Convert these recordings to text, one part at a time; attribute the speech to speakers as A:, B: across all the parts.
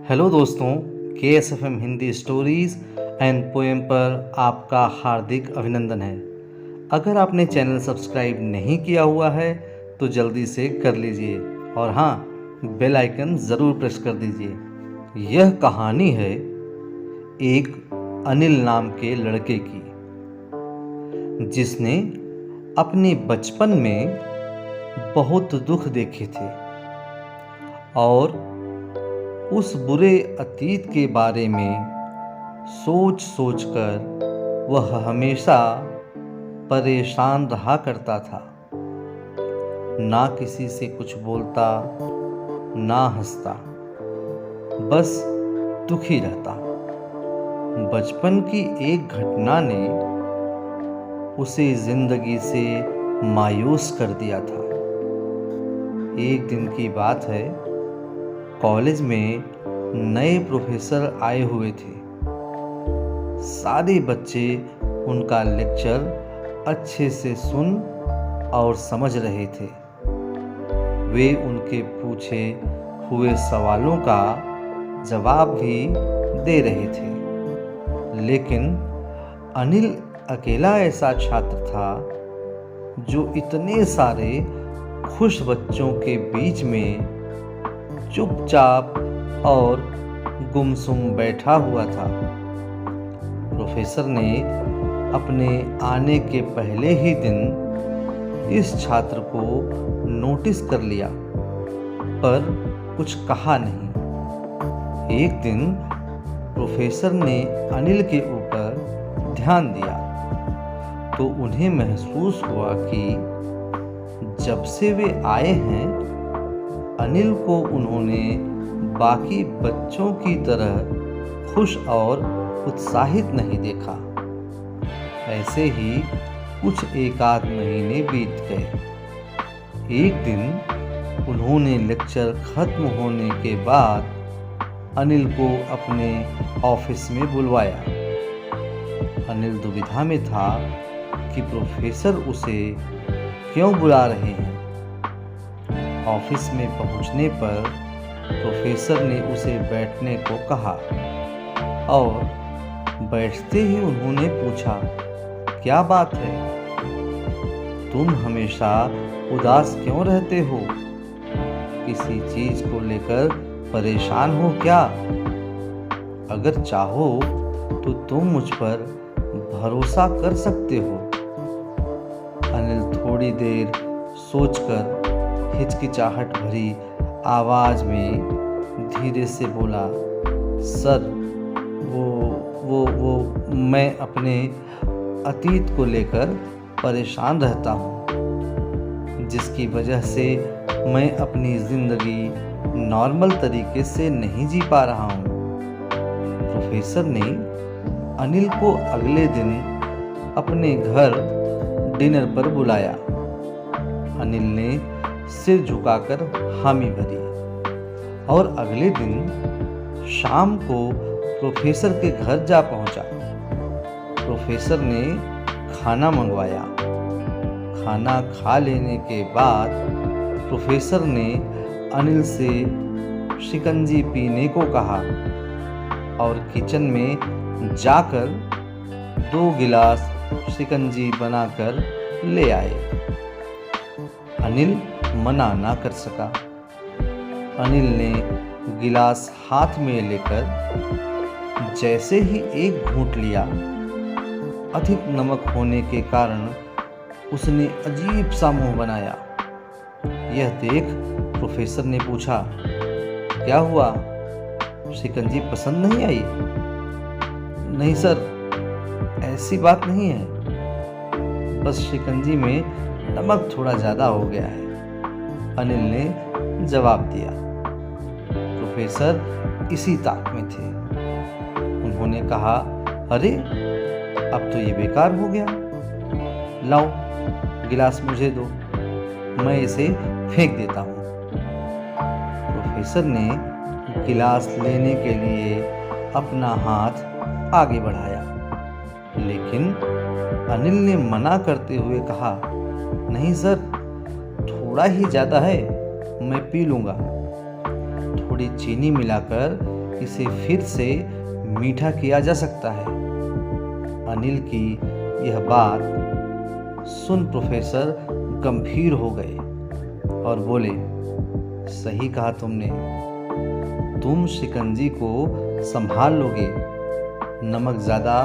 A: Hello दोस्तों, KSFM Hindi stories and poem पर आपका हार्दिक अभिनंदन है। अगर आपने चैनल सब्सक्राइब नहीं किया हुआ है तो जल्दी से कर लीजिए और हाँ, बेल आइकन ज़रूर प्रेस कर दीजिए। यह कहानी है एक अनिल नाम के लड़के की, जिसने अपने बचपन में बहुत दुख देखे थे और उस बुरे अतीत के बारे में सोच सोच कर वह हमेशा परेशान रहा करता था। ना किसी से कुछ बोलता, ना हंसता, बस दुखी रहता। बचपन की एक घटना ने उसे जिंदगी से मायूस कर दिया था। एक दिन की बात है, कॉलेज में नए प्रोफेसर आए हुए थे। सारे बच्चे उनका लेक्चर अच्छे से सुन और समझ रहे थे। वे उनके पूछे हुए सवालों का जवाब भी दे रहे थे, लेकिन अनिल अकेला ऐसा छात्र था जो इतने सारे खुश बच्चों के बीच में चुपचाप और गुमसुम बैठा हुआ था। प्रोफेसर ने अपने आने के पहले ही दिन इस छात्र को नोटिस कर लिया, पर कुछ कहा नहीं। एक दिन प्रोफेसर ने अनिल के ऊपर ध्यान दिया तो उन्हें महसूस हुआ कि जब से वे आए हैं, अनिल को उन्होंने बाकी बच्चों की तरह खुश और उत्साहित नहीं देखा। ऐसे ही कुछ एक आध महीने बीत गए। एक दिन उन्होंने लेक्चर खत्म होने के बाद अनिल को अपने ऑफिस में बुलवाया। अनिल दुविधा में था कि प्रोफेसर उसे क्यों बुला रहे हैं। ऑफिस में पहुंचने पर प्रोफेसर ने उसे बैठने को कहा और बैठते ही उन्होंने पूछा, क्या बात है? तुम हमेशा उदास क्यों रहते हो? किसी चीज को लेकर परेशान हो क्या? अगर चाहो तो तुम मुझ पर भरोसा कर सकते हो। अनिल थोड़ी देर सोचकर हिचकिचाहट भरी आवाज में धीरे से बोला, सर, वो मैं अपने अतीत को लेकर परेशान रहता हूँ, जिसकी वजह से मैं अपनी ज़िंदगी नॉर्मल तरीके से नहीं जी पा रहा हूँ। प्रोफेसर ने अनिल को अगले दिन अपने घर डिनर पर बुलाया। अनिल ने सिर झुकाकर हामी भरी और अगले दिन शाम को प्रोफेसर के घर जा पहुंचा। प्रोफेसर ने खाना मंगवाया। खाना खा लेने के बाद प्रोफेसर ने अनिल से शिकंजी पीने को कहा और किचन में जाकर 2 गिलास शिकंजी बनाकर ले आए। अनिल मना ना कर सका। अनिल ने गिलास हाथ में लेकर जैसे ही एक घूंट लिया, अधिक नमक होने के कारण उसने अजीब सा मुंह बनाया। यह देख प्रोफेसर ने पूछा, क्या हुआ? शिकंजी पसंद नहीं आई? नहीं सर, ऐसी बात नहीं है, बस शिकंजी में नमक थोड़ा ज़्यादा हो गया है, अनिल ने जवाब दिया। प्रोफेसर इसी ताक में थे। उन्होंने कहा, अरे, अब तो ये बेकार हो गया। लाओ, गिलास मुझे दो, मैं इसे फेंक देता हूँ। प्रोफेसर ने गिलास लेने के लिए अपना हाथ आगे बढ़ाया, लेकिन अनिल ने मना करते हुए कहा, नहीं सर, थोड़ा ही ज़्यादा है, मैं पी लूँगा। थोड़ी चीनी मिलाकर इसे फिर से मीठा किया जा सकता है। अनिल की यह बात सुन प्रोफेसर गंभीर हो गए और बोले, सही कहा तुमने। तुम शिकंजी को संभाल लोगे, नमक ज़्यादा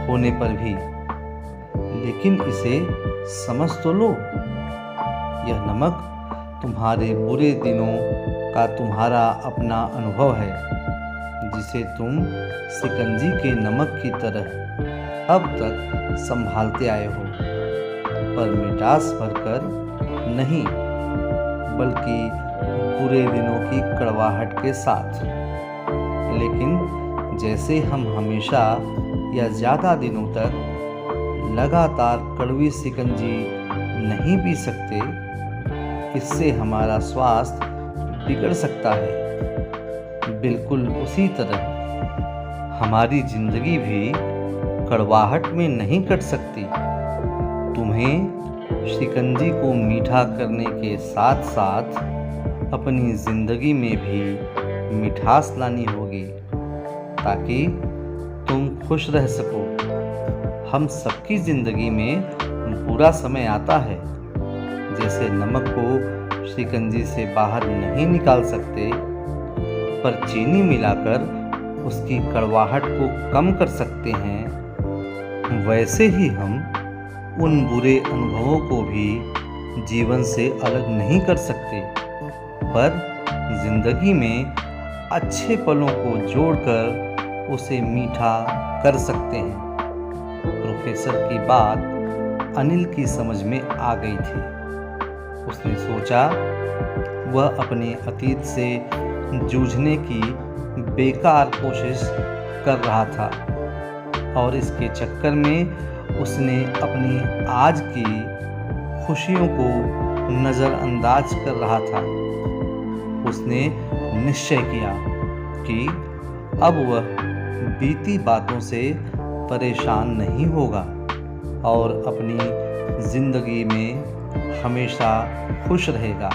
A: होने पर भी, लेकिन इसे समझ तो लो। यह नमक तुम्हारे बुरे दिनों का तुम्हारा अपना अनुभव है, जिसे तुम शिकंजी के नमक की तरह अब तक संभालते आए हो, पर मिठास भरकर नहीं, बल्कि बुरे दिनों की कड़वाहट के साथ। लेकिन जैसे हम हमेशा या ज़्यादा दिनों तक लगातार कड़वी शिकंजी नहीं पी सकते, इससे हमारा स्वास्थ्य बिगड़ सकता है। बिल्कुल उसी तरह हमारी जिंदगी भी कड़वाहट में नहीं कट सकती। तुम्हें शिकंजी को मीठा करने के साथ साथ अपनी जिंदगी में भी मिठास लानी होगी, ताकि तुम खुश रह सको। हम सबकी जिंदगी में बुरा समय आता है, जैसे नमक को शिकंजी से बाहर नहीं निकाल सकते, पर चीनी मिलाकर उसकी कड़वाहट को कम कर सकते हैं। वैसे ही हम उन बुरे अनुभवों को भी जीवन से अलग नहीं कर सकते, पर जिंदगी में अच्छे पलों को जोड़कर उसे मीठा कर सकते हैं। प्रोफेसर की बात अनिल की समझ में आ गई थी। उसने सोचा, वह अपने अतीत से जूझने की बेकार कोशिश कर रहा था और इसके चक्कर में उसने अपनी आज की खुशियों को नज़रअंदाज कर रहा था। उसने निश्चय किया कि अब वह बीती बातों से परेशान नहीं होगा और अपनी जिंदगी में हमेशा खुश रहेगा।